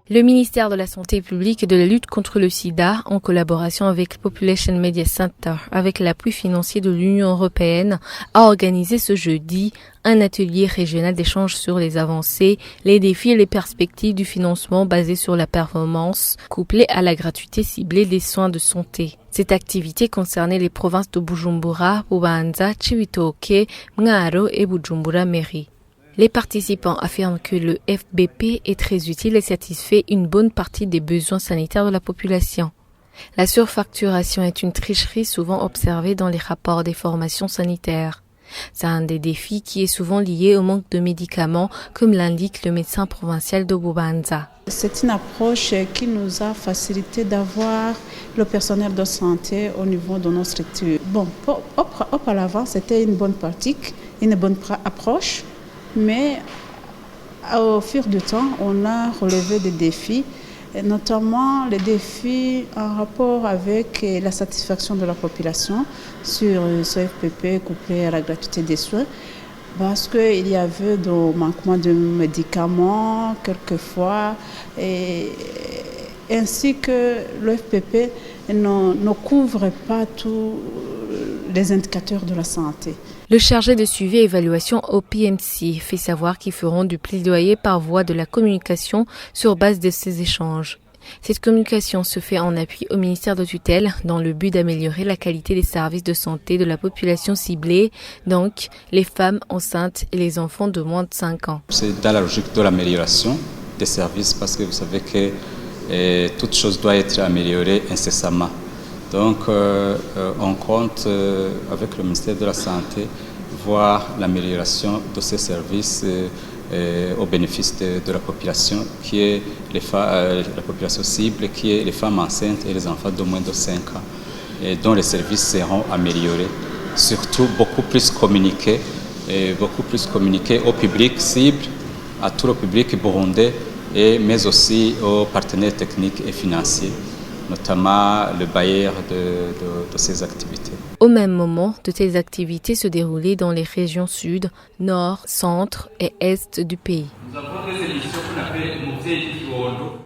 Le ministère de la Santé publique et de la lutte contre le sida, en collaboration avec Population Media Center, avec l'appui financier de l'Union européenne, a organisé ce jeudi un atelier régional d'échange sur les avancées, les défis et les perspectives du financement basé sur la performance, couplé à la gratuité ciblée des soins de santé. Cette activité concernait les provinces de Bujumbura, Bubanza, Cibitoke, Mwaro et Bujumbura Mairie. Les participants affirment que le FBP est très utile et satisfait une bonne partie des besoins sanitaires de la population. La surfacturation est une tricherie souvent observée dans les rapports des formations sanitaires. C'est un des défis qui est souvent lié au manque de médicaments, comme l'indique le médecin provincial de Bubanza. C'est une approche qui nous a facilité d'avoir le personnel de santé au niveau de nos structures. Auparavant, c'était une bonne pratique, une bonne approche. Mais au fil du temps, on a relevé des défis, et notamment les défis en rapport avec la satisfaction de la population sur ce FPP couplé à la gratuité des soins, parce qu'il y avait des manquements de médicaments quelquefois, ainsi que le FPP ne couvre pas tous les indicateurs de la santé. Le chargé de suivi et évaluation au PMC fait savoir qu'ils feront du plaidoyer par voie de la communication sur base de ces échanges. Cette communication se fait en appui au ministère de tutelle dans le but d'améliorer la qualité des services de santé de la population ciblée, donc les femmes enceintes et les enfants de moins de 5 ans. C'est dans la logique de l'amélioration des services parce que vous savez que toute chose doit être améliorée incessamment. Donc, on compte avec le ministère de la Santé voir l'amélioration de ces services au bénéfice de la population, qui est la population cible, qui est les femmes enceintes et les enfants de moins de 5 ans, et dont les services seront améliorés. Surtout, beaucoup plus communiquer au public cible, à tout le public burundais, mais aussi aux partenaires techniques et financiers, notamment le bailleur de ces activités. Au même moment, de telles activités se déroulaient dans les régions sud, nord, centre et est du pays. Nous avons des émissions qu'on appelle Musée du Kiwondo.